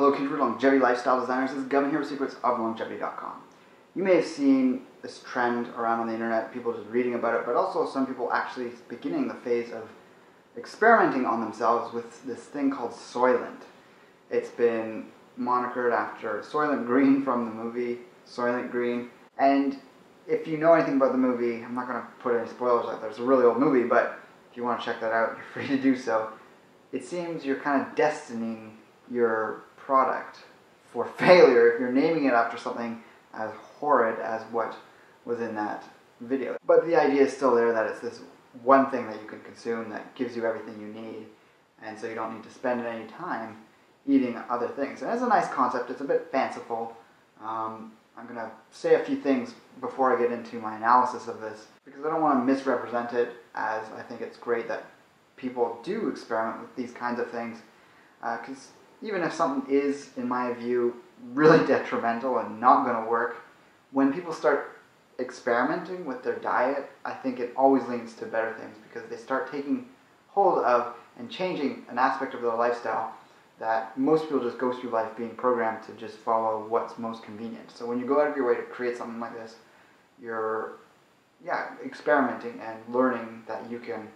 Hello Kindred Longevity Lifestyle Designers, this is Gavin here with secrets of longevity.com. You may have seen this trend around on the internet, people just reading about it, but also some people actually beginning the phase of experimenting on themselves with this thing called Soylent. It's been monikered after Soylent Green from the movie Soylent Green, and if you know anything about the movie, I'm not going to put any spoilers out there, it's a really old movie, but if you want to check that out, you're free to do so. It seems you're kind of destining your product for failure if you're naming it after something as horrid as what was in that video. But the idea is still there that it's this one thing that you can consume that gives you everything you need, and so you don't need to spend any time eating other things. And it's a nice concept, it's a bit fanciful. I'm going to say a few things before I get into my analysis of this, because I don't want to misrepresent it, as I think it's great that people do experiment with these kinds of things, because even if something is, in my view, really detrimental and not going to work, when people start experimenting with their diet, I think it always leads to better things, because they start taking hold of and changing an aspect of their lifestyle that most people just go through life being programmed to just follow what's most convenient. So when you go out of your way to create something like this, you're experimenting and learning that you can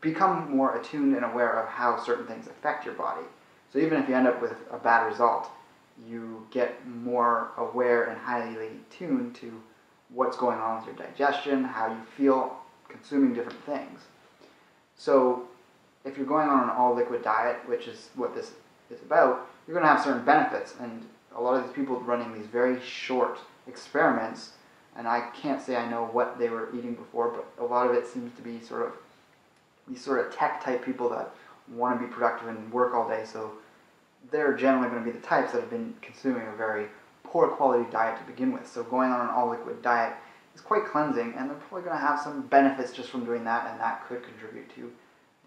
become more attuned and aware of how certain things affect your body. So even if you end up with a bad result, you get more aware and highly tuned to what's going on with your digestion, how you feel consuming different things. So if you're going on an all-liquid diet, which is what this is about, you're going to have certain benefits. And a lot of these people running these very short experiments, and I can't say I know what they were eating before, but a lot of it seems to be these sort of tech-type people that want to be productive and work all day, so they're generally going to be the types that have been consuming a very poor quality diet to begin with. So going on an all-liquid diet is quite cleansing, and they're probably going to have some benefits just from doing that, and that could contribute to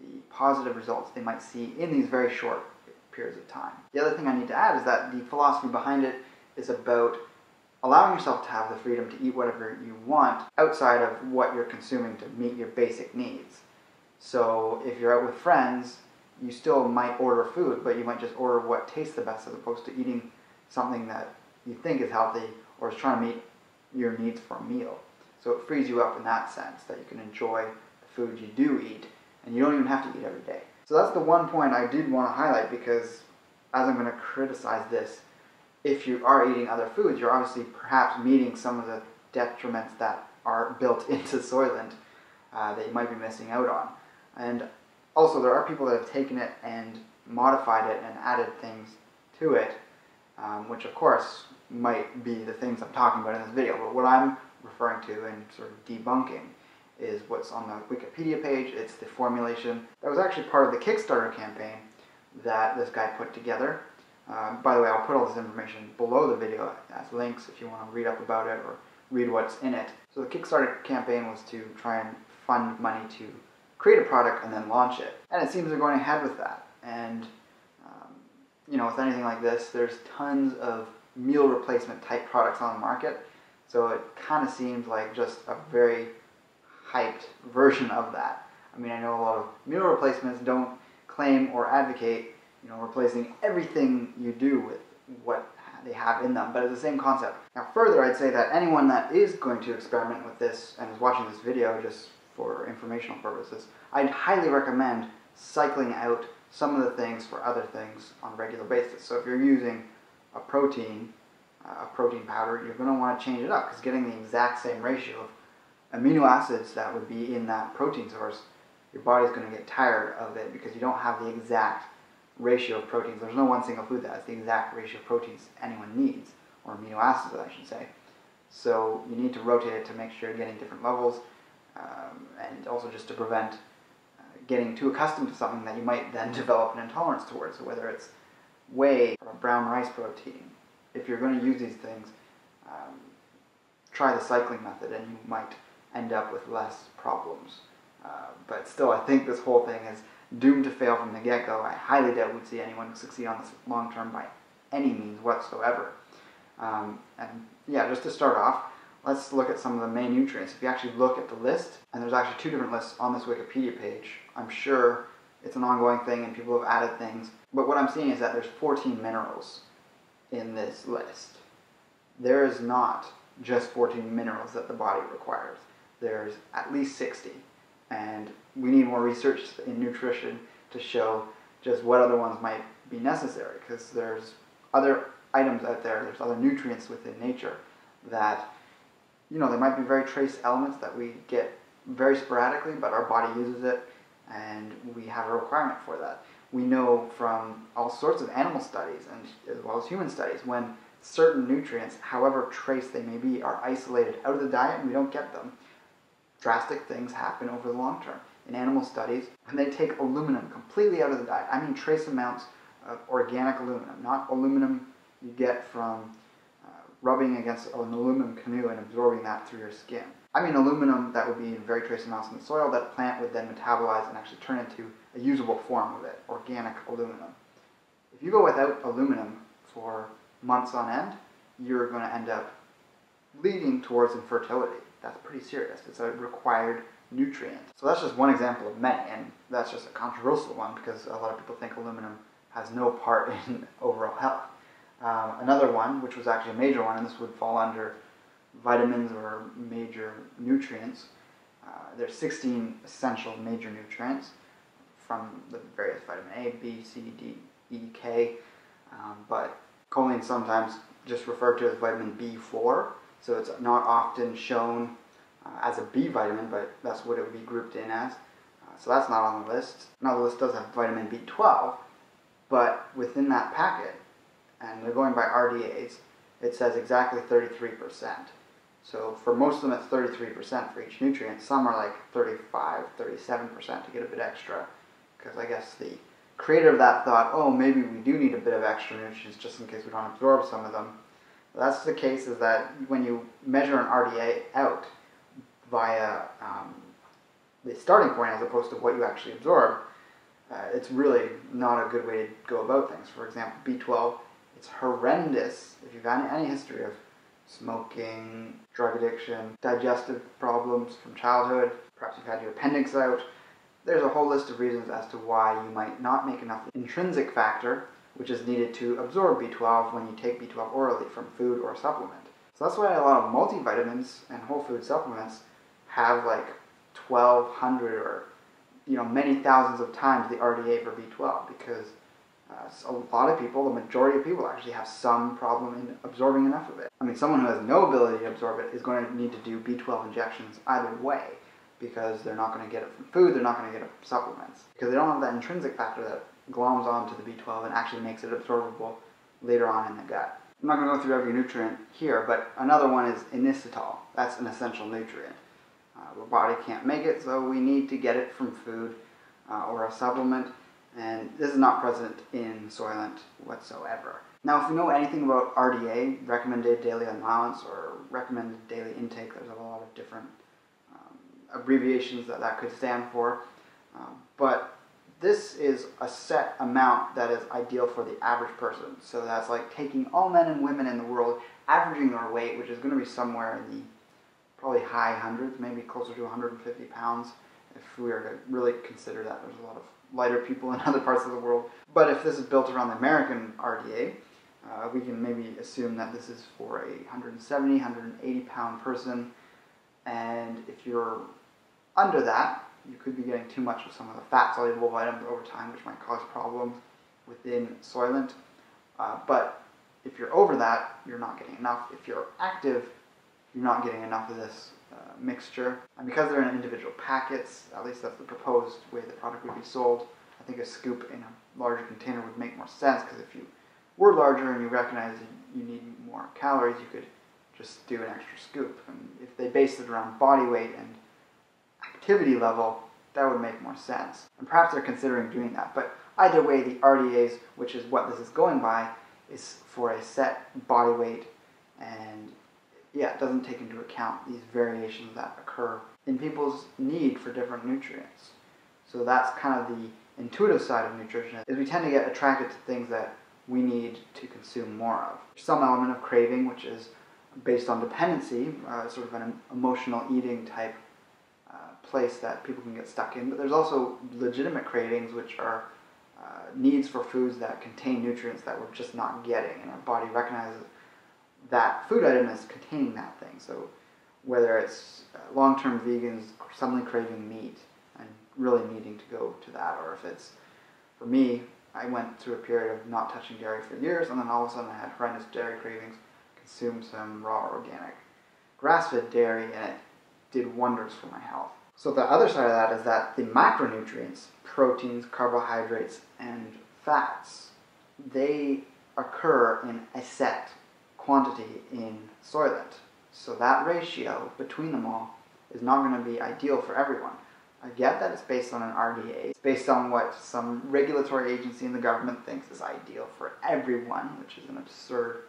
the positive results they might see in these very short periods of time. The other thing I need to add is that the philosophy behind it is about allowing yourself to have the freedom to eat whatever you want outside of what you're consuming to meet your basic needs. So if you're out with friends, you still might order food, but you might just order what tastes the best as opposed to eating something that you think is healthy or is trying to meet your needs for a meal. So it frees you up in that sense, that you can enjoy the food you do eat, and you don't even have to eat every day. So that's the one point I did want to highlight, because as I'm going to criticize this, if you are eating other foods, you're obviously perhaps meeting some of the detriments that are built into Soylent that you might be missing out on. And also, there are people that have taken it and modified it and added things to it, which of course might be the things I'm talking about in this video. But what I'm referring to and sort of debunking is what's on the Wikipedia page. It's the formulation that was actually part of the Kickstarter campaign that this guy put together. By the way, I'll put all this information below the video as links if you want to read up about it or read what's in it. So the Kickstarter campaign was to try and fund money to create a product and then launch it. And it seems they're going ahead with that. And, with anything like this, there's tons of meal replacement type products on the market. So it kind of seems like just a very hyped version of that. I mean, I know a lot of meal replacements don't claim or advocate, replacing everything you do with what they have in them, but it's the same concept. Now further, I'd say that anyone that is going to experiment with this and is watching this video just for informational purposes, I'd highly recommend cycling out some of the things for other things on a regular basis. So if you're using a protein powder, you're going to want to change it up, because getting the exact same ratio of amino acids that would be in that protein source, your body's going to get tired of it because you don't have the exact ratio of proteins. There's no one single food that has the exact ratio of proteins anyone needs, or amino acids I should say. So you need to rotate it to make sure you're getting different levels, and also just to prevent getting too accustomed to something that you might then develop an intolerance towards. So whether it's whey or brown rice protein, if you're going to use these things, try the cycling method and you might end up with less problems. But still, I think this whole thing is doomed to fail from the get-go. I highly doubt we'd see anyone succeed on this long-term by any means whatsoever. And yeah, just to start off, let's look at some of the main nutrients. If you actually look at the list, and there's actually two different lists on this Wikipedia page, I'm sure it's an ongoing thing and people have added things. But what I'm seeing is that there's 14 minerals in this list. There is not just 14 minerals that the body requires. There's at least 60. And we need more research in nutrition to show just what other ones might be necessary, because there's other items out there, there's other nutrients within nature that, you know, there might be very trace elements that we get very sporadically, but our body uses it and we have a requirement for that. We know from all sorts of animal studies and as well as human studies, when certain nutrients, however trace they may be, are isolated out of the diet and we don't get them, drastic things happen over the long term. In animal studies, when they take aluminum completely out of the diet, I mean trace amounts of organic aluminum, not aluminum you get from rubbing against an aluminum canoe and absorbing that through your skin. I mean aluminum that would be in very trace amounts in the soil that a plant would then metabolize and actually turn into a usable form of it, organic aluminum. If you go without aluminum for months on end, you're going to end up leading towards infertility. That's pretty serious. It's a required nutrient. So that's just one example of many, and that's just a controversial one because a lot of people think aluminum has no part in overall health. Another one, which was actually a major one, and this would fall under vitamins or major nutrients. There's 16 essential major nutrients from the various vitamin A, B, C, D, E, K, but choline sometimes just referred to as vitamin B4, so it's not often shown as a B vitamin, but that's what it would be grouped in as. So that's not on the list. Now the list does have vitamin B12, but within that packet, and they're going by RDAs, it says exactly 33%. So for most of them it's 33% for each nutrient. Some are like 35, 37% to get a bit extra, because I guess the creator of that thought, oh, maybe we do need a bit of extra nutrients just in case we don't absorb some of them. That's the case, is that when you measure an RDA out via the starting point as opposed to what you actually absorb, it's really not a good way to go about things. For example, B12, it's horrendous if you've had any history of smoking, drug addiction, digestive problems from childhood, perhaps you've had your appendix out. There's a whole list of reasons as to why you might not make enough intrinsic factor, which is needed to absorb B12 when you take B12 orally from food or a supplement. So that's why a lot of multivitamins and whole food supplements have like 1,200 or many thousands of times the RDA for B12, because a lot of people, the majority of people, actually have some problem in absorbing enough of it. I mean, someone who has no ability to absorb it is going to need to do B12 injections either way, because they're not going to get it from food, they're not going to get it from supplements, because they don't have that intrinsic factor that gloms onto the B12 and actually makes it absorbable later on in the gut. I'm not going to go through every nutrient here, but another one is inositol. That's an essential nutrient. The body can't make it, so we need to get it from food or a supplement, and this is not present in Soylent whatsoever. Now, if you know anything about RDA, recommended daily allowance, or recommended daily intake, there's a lot of different abbreviations that could stand for, but this is a set amount that is ideal for the average person. So that's like taking all men and women in the world, averaging their weight, which is going to be somewhere in the probably high hundreds, maybe closer to 150 pounds, if we were to really consider that there's a lot of lighter people in other parts of the world. But if this is built around the American RDA, we can maybe assume that this is for a 170, 180 pound person, and if you're under that, you could be getting too much of some of the fat-soluble vitamins over time, which might cause problems within Soylent. But if you're over that, you're not getting enough. If you're active, you're not getting enough of this mixture. And because they're in individual packets, at least that's the proposed way the product would be sold, I think a scoop in a larger container would make more sense, because if you were larger and you recognize you need more calories, you could just do an extra scoop. And if they based it around body weight and activity level, that would make more sense. And perhaps they're considering doing that. But either way, the RDAs, which is what this is going by, is for a set body weight, and it doesn't take into account these variations that occur in people's need for different nutrients. So that's kind of the intuitive side of nutrition, is we tend to get attracted to things that we need to consume more of. Some element of craving, which is based on dependency, sort of an emotional eating type place that people can get stuck in, but there's also legitimate cravings, which are needs for foods that contain nutrients that we're just not getting, and our body recognizes that food item is containing that thing. So whether it's long-term vegans suddenly craving meat and really needing to go to that, or if it's, for me, I went through a period of not touching dairy for years, and then all of a sudden I had horrendous dairy cravings, consumed some raw organic grass-fed dairy, and it did wonders for my health. So the other side of that is that the macronutrients, proteins, carbohydrates, and fats, they occur in a set quantity in Soylent. So that ratio between them all is not going to be ideal for everyone. I get that it's based on an RDA. It's based on what some regulatory agency in the government thinks is ideal for everyone, which is an absurd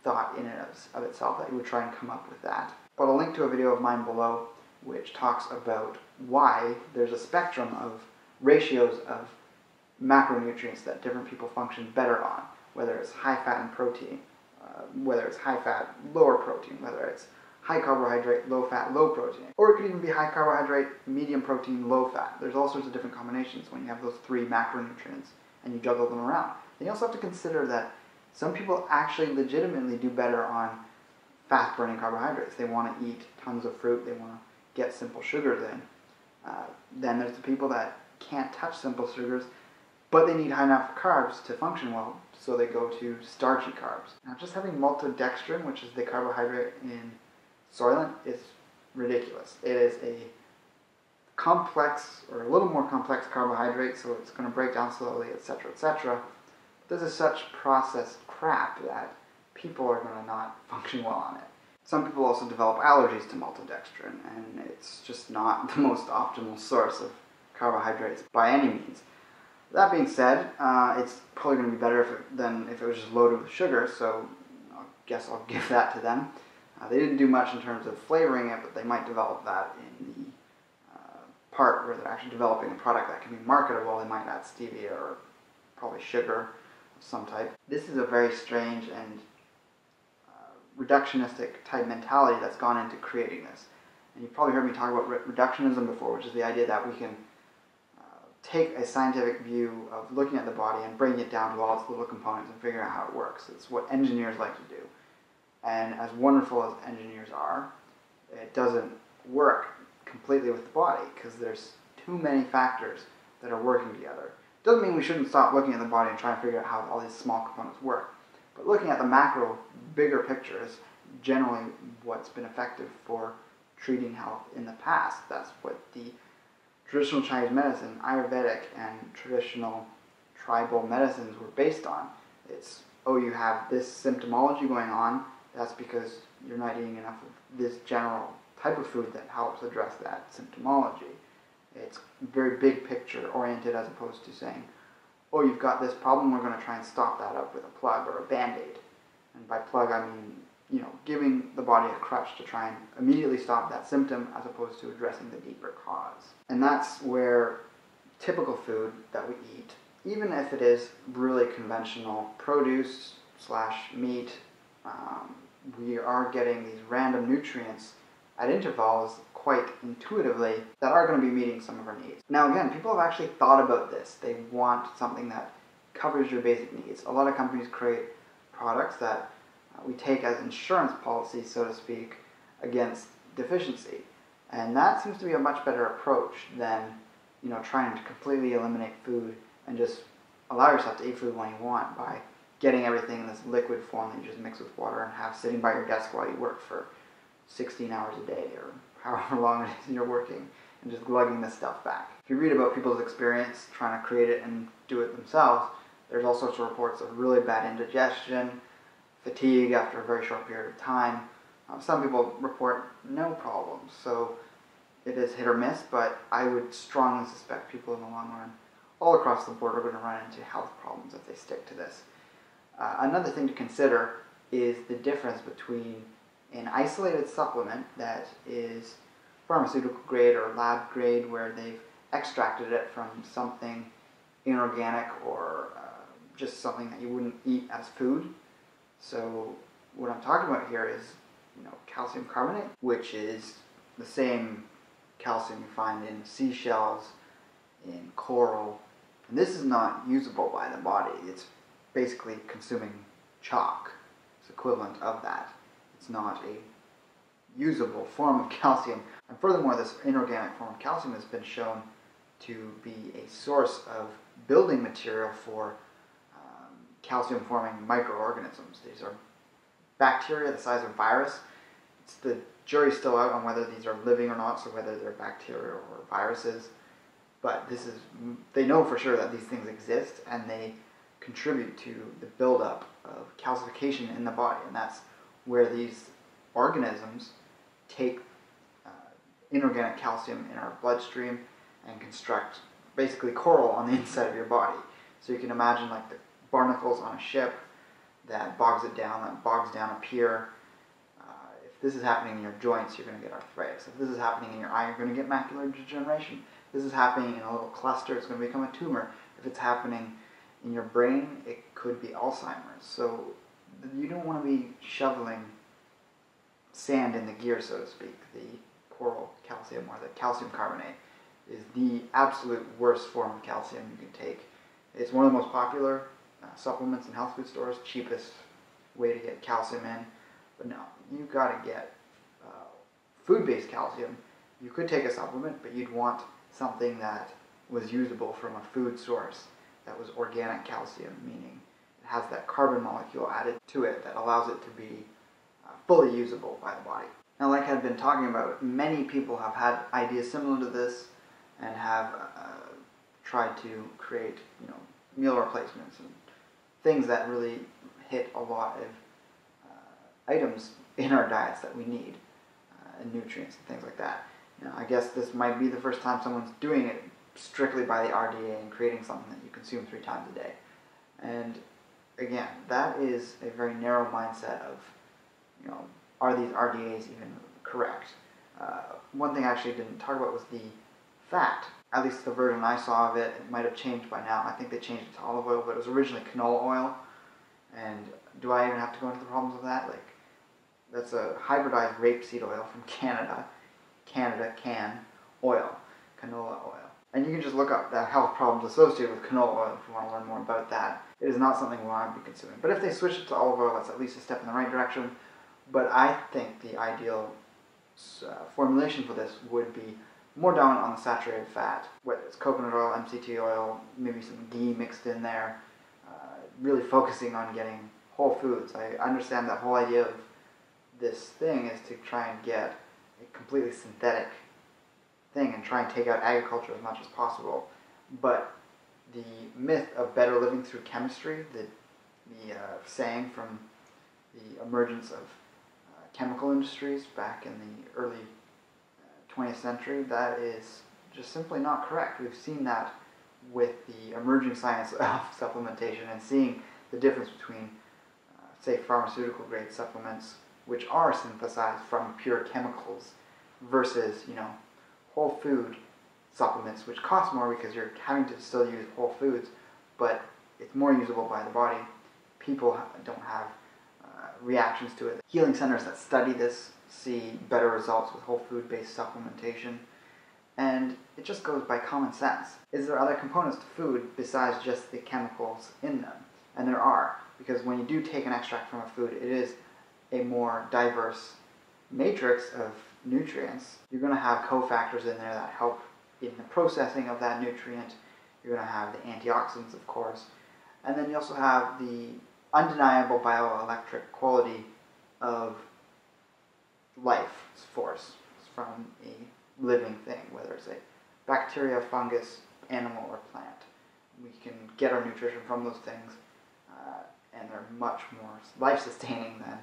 thought in and of itself that you would try and come up with that. But I'll link to a video of mine below which talks about why there's a spectrum of ratios of macronutrients that different people function better on, whether it's high fat and protein, whether it's high fat, lower protein, whether it's high carbohydrate, low fat, low protein, or it could even be high carbohydrate, medium protein, low fat. There's all sorts of different combinations when you have those three macronutrients and you juggle them around. Then you also have to consider that some people actually legitimately do better on fast-burning carbohydrates. They want to eat tons of fruit, they want to get simple sugars in. Then there's the people that can't touch simple sugars, but they need high enough carbs to function well, so they go to starchy carbs. Now, just having maltodextrin, which is the carbohydrate in Soylent, is ridiculous. It is a complex, or a little more complex carbohydrate, so it's going to break down slowly, etc., etc. This is such processed crap that people are going to not function well on it. Some people also develop allergies to maltodextrin, and it's just not the most optimal source of carbohydrates by any means. That being said, it's probably going to be better than if it was just loaded with sugar, so I guess I'll give that to them. They didn't do much in terms of flavoring it, but they might develop that in the part where they're actually developing a product that can be marketable. They might add stevia or probably sugar of some type. This is a very strange and reductionistic type mentality that's gone into creating this. And you've probably heard me talk about reductionism before, which is the idea that we can take a scientific view of looking at the body and breaking it down to all its little components and figuring out how it works. It's what engineers like to do. And as wonderful as engineers are, it doesn't work completely with the body because there's too many factors that are working together. It doesn't mean we shouldn't stop looking at the body and try and figure out how all these small components work. But looking at the macro, bigger picture is generally what's been effective for treating health in the past. That's what the traditional Chinese medicine, Ayurvedic, and traditional tribal medicines were based on. It's, oh, you have this symptomology going on, that's because you're not eating enough of this general type of food that helps address that symptomology. It's very big picture oriented as opposed to saying, oh, you've got this problem, we're going to try and stop that up with a plug or a band-aid. And by plug, I mean, giving the body a crutch to try and immediately stop that symptom as opposed to addressing the deeper cause. And that's where typical food that we eat, even if it is really conventional produce / meat, we are getting these random nutrients at intervals quite intuitively that are going to be meeting some of our needs. Now again, people have actually thought about this. They want something that covers your basic needs. A lot of companies create products that we take as insurance policies, so to speak, against deficiency. And that seems to be a much better approach than trying to completely eliminate food and just allow yourself to eat food when you want by getting everything in this liquid form that you just mix with water and have sitting by your desk while you work for 16 hours a day or however long it is you're working, and just glugging this stuff back. If you read about people's experience trying to create it and do it themselves, there's all sorts of reports of really bad indigestion, fatigue after a very short period of time. Some people report no problems, so it is hit or miss, but I would strongly suspect people in the long run, all across the board, are going to run into health problems if they stick to this. Another thing to consider is the difference between an isolated supplement that is pharmaceutical grade or lab grade, where they've extracted it from something inorganic or just something that you wouldn't eat as food. So what I'm talking about here is calcium carbonate, which is the same calcium you find in seashells, in coral, and this is not usable by the body. It's basically consuming chalk. It's equivalent of that. It's not a usable form of calcium. And furthermore, this inorganic form of calcium has been shown to be a source of building material for calcium-forming microorganisms. These are bacteria the size of a virus. The jury's still out on whether these are living or not, so whether they're bacteria or viruses. But they know for sure that these things exist, and they contribute to the buildup of calcification in the body. And that's where these organisms take inorganic calcium in our bloodstream and construct basically coral on the inside of your body. So you can imagine like the barnacles on a ship that bogs it down, that bogs down a pier. If this is happening in your joints, you're going to get arthritis. If this is happening in your eye, you're going to get macular degeneration. If this is happening in a little cluster, it's going to become a tumor. If it's happening in your brain, it could be Alzheimer's. So you don't want to be shoveling sand in the gear, so to speak. The coral calcium, or the calcium carbonate, is the absolute worst form of calcium you can take. It's one of the most popular supplements in health food stores, cheapest way to get calcium in. But no, you've got to get food-based calcium. You could take a supplement, but you'd want something that was usable from a food source, that was organic calcium, meaning it has that carbon molecule added to it that allows it to be fully usable by the body. Now, like I've been talking about, many people have had ideas similar to this and have tried to create, meal replacements and things that really hit a lot of items in our diets that we need, and nutrients and things like that. I guess this might be the first time someone's doing it strictly by the RDA and creating something that you consume 3 times a day. And again, that is a very narrow mindset of, are these RDAs even correct? One thing I actually didn't talk about was the fat. At least the version I saw of it, it might have changed by now. I think they changed it to olive oil, but it was originally canola oil. And do I even have to go into the problems of that? That's a hybridized rapeseed oil from Canada. Canada can oil, canola oil. And you can just look up the health problems associated with canola oil if you want to learn more about that. It is not something we want to be consuming. But if they switch it to olive oil, that's at least a step in the right direction. But I think the ideal formulation for this would be more dominant on the saturated fat, whether it's coconut oil, MCT oil, maybe some ghee mixed in there, really focusing on getting whole foods. I understand the whole idea of this thing is to try and get a completely synthetic thing and try and take out agriculture as much as possible. But the myth of better living through chemistry, the saying from the emergence of chemical industries back in the early 20th century, that is just simply not correct. We've seen that with the emerging science of supplementation and seeing the difference between, say, pharmaceutical grade supplements, which are synthesized from pure chemicals, versus, whole food supplements, which cost more because you're having to still use whole foods, but it's more usable by the body. People don't have reactions to it. Healing centers that study this see better results with whole food-based supplementation, and it just goes by common sense. Is there other components to food besides just the chemicals in them? And there are, because when you do take an extract from a food, it is a more diverse matrix of nutrients. You're going to have cofactors in there that help in the processing of that nutrient. You're going to have the antioxidants, of course, and then you also have the undeniable bioelectric quality of life force from a living thing, whether it's a bacteria, fungus, animal, or plant. We can get our nutrition from those things, and they're much more life-sustaining than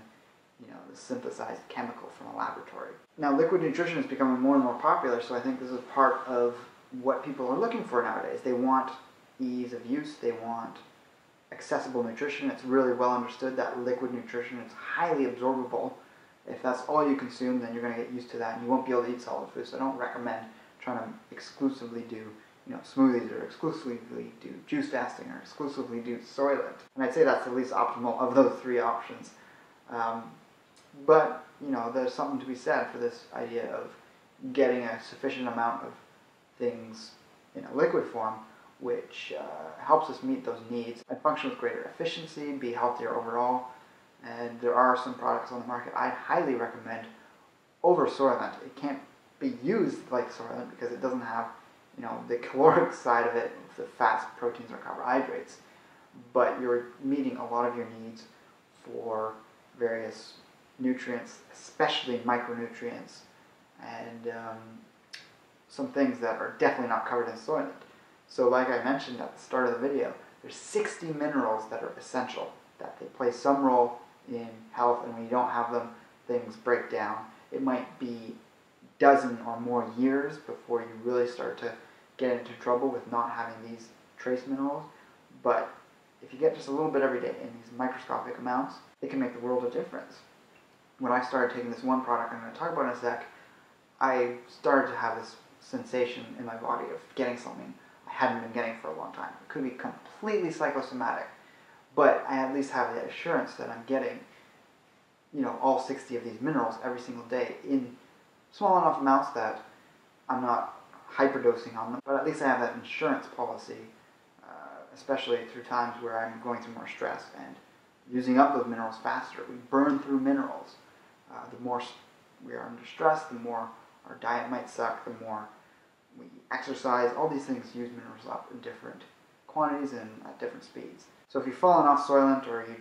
the synthesized chemical from a laboratory. Now, liquid nutrition is becoming more and more popular, so I think this is part of what people are looking for nowadays. They want ease of use, they want accessible nutrition. It's really well understood that liquid nutrition is highly absorbable. If that's all you consume, then you're going to get used to that, and you won't be able to eat solid food. So I don't recommend trying to exclusively do smoothies, or exclusively do juice fasting, or exclusively do Soylent. And I'd say that's the least optimal of those 3 options. But there's something to be said for this idea of getting a sufficient amount of things in a liquid form, which helps us meet those needs and function with greater efficiency, be healthier overall. And there are some products on the market I'd highly recommend over Soylent. It can't be used like Soylent because it doesn't have, the caloric side of it, the fats, proteins, or carbohydrates. But you're meeting a lot of your needs for various nutrients, especially micronutrients, and some things that are definitely not covered in Soylent. So like I mentioned at the start of the video, there's 60 minerals that are essential, that they play some role in health, and when you don't have them, things break down. It might be a dozen or more years before you really start to get into trouble with not having these trace minerals, but if you get just a little bit every day in these microscopic amounts, it can make the world of difference. When I started taking this one product I'm going to talk about in a sec, I started to have this sensation in my body of getting something I hadn't been getting for a long time. It could be completely psychosomatic, but I at least have the assurance that I'm getting, all 60 of these minerals every single day in small enough amounts that I'm not hyperdosing on them, but at least I have that insurance policy, especially through times where I'm going through more stress and using up those minerals faster. We burn through minerals. The more we are under stress, the more our diet might suck, the more we exercise. All these things use minerals up in different quantities and at different speeds. So if you've fallen off Soylent, or you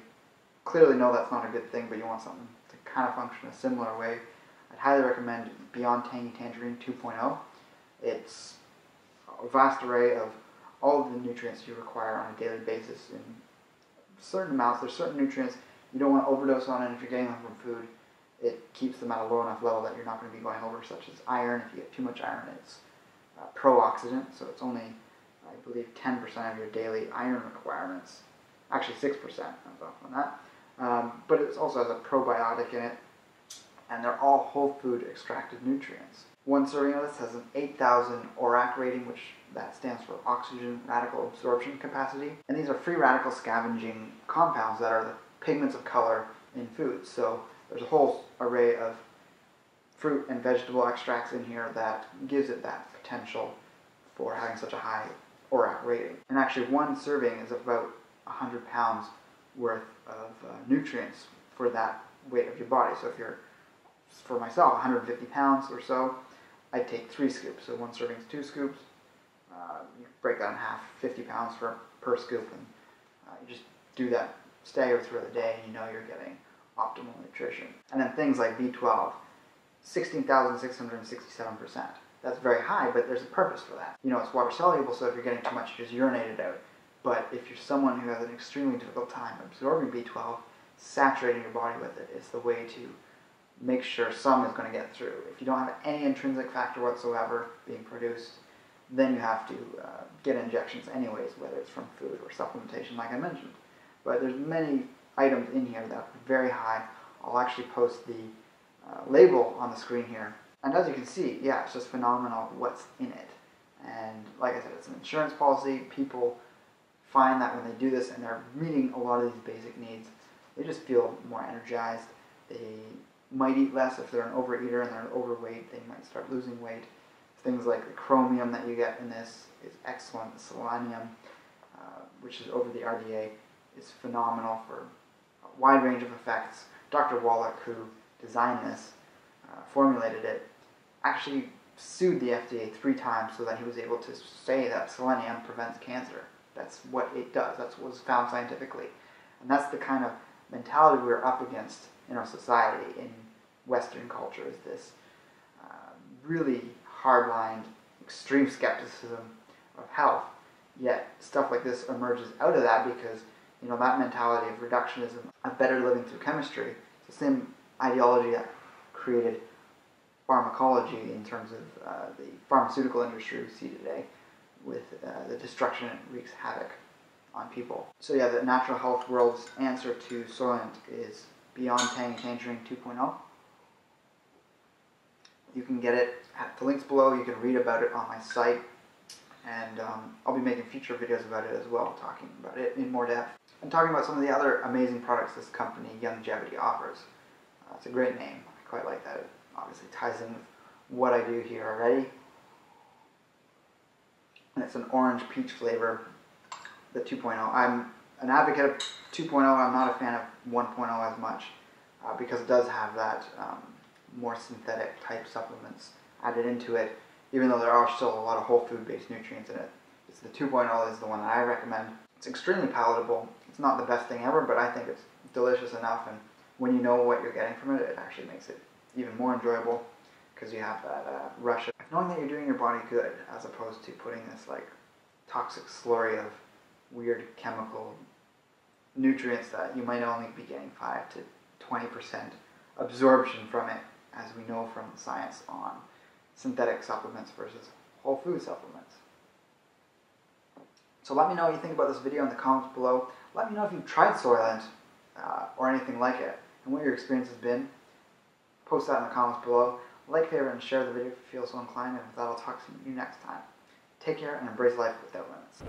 clearly know that's not a good thing, but you want something to kind of function a similar way, I'd highly recommend Beyond Tangy Tangerine 2.0. It's a vast array of all of the nutrients you require on a daily basis in certain amounts. There's certain nutrients you don't want to overdose on, and if you're getting them from food, it keeps them at a low enough level that you're not going to be going over, such as iron. If you get too much iron, it's pro-oxidant, so it's only, I believe, 10% of your daily iron requirements. Actually 6%, I was off on that. But it also has a probiotic in it, and they're all whole food extracted nutrients. One serving of this has an 8,000 ORAC rating, which that stands for oxygen radical absorption capacity. And these are free radical scavenging compounds that are the pigments of color in foods. So there's a whole array of fruit and vegetable extracts in here that gives it that potential for having such a high ORAC rating. And actually one serving is about 100 pounds worth of nutrients for that weight of your body. So if you're, for myself, 150 pounds or so, I'd take 3 scoops. So one serving is 2 scoops. You break that in half, 50 pounds per scoop, and you just do that stagger through the day, and you're getting optimal nutrition. And then things like B12, 16,667%. That's very high, but there's a purpose for that. It's water soluble, so if you're getting too much, you just urinate it out. But if you're someone who has an extremely difficult time absorbing B12, saturating your body with it is the way to make sure some is going to get through. If you don't have any intrinsic factor whatsoever being produced, then you have to get injections anyways, whether it's from food or supplementation like I mentioned. But there's many items in here that are very high. I'll actually post the label on the screen here. And as you can see, yeah, it's just phenomenal what's in it. And like I said, it's an insurance policy. People find that when they do this and they're meeting a lot of these basic needs, they just feel more energized. They might eat less if they're an overeater and they're overweight. They might start losing weight. Things like the chromium that you get in this is excellent. The selenium, which is over the RDA, is phenomenal for a wide range of effects. Dr. Wallach, who designed this, formulated it, actually sued the FDA 3 times so that he was able to say that selenium prevents cancer. That's what it does. That's what was found scientifically. And that's the kind of mentality we're up against in our society, in Western culture, is this really hard-lined, extreme skepticism of health. Yet stuff like this emerges out of that because, that mentality of reductionism, of better living through chemistry, it's the same ideology that created pharmacology in terms of the pharmaceutical industry we see today, with the destruction it wreaks havoc on people. So yeah, the natural health world's answer to Soylent is Beyond Tangy Tangerine 2.0. You can get it at the links below. You can read about it on my site, and I'll be making future videos about it as well, talking about it in more depth and talking about some of the other amazing products this company, Longevity, offers. It's a great name. I quite like that. It obviously ties in with what I do here already. And it's an orange peach flavor, the 2.0. I'm an advocate of 2.0. I'm not a fan of 1.0 as much because it does have that more synthetic type supplements added into it, even though there are still a lot of whole food based nutrients in it. The 2.0 is the one that I recommend. It's extremely palatable. It's not the best thing ever, but I think it's delicious enough, and when you know what you're getting from it, it actually makes it even more enjoyable because you have that rush of knowing that you're doing your body good, as opposed to putting this like toxic slurry of weird chemical nutrients that you might only be getting 5 to 20% absorption from it, as we know from the science on synthetic supplements versus whole food supplements. So let me know what you think about this video in the comments below. Let me know if you've tried Soylent or anything like it, and what your experience has been. Post that in the comments below. Like, favorite, and share the video if you feel so inclined, and with that, I'll talk to you next time. Take care and embrace life without limits.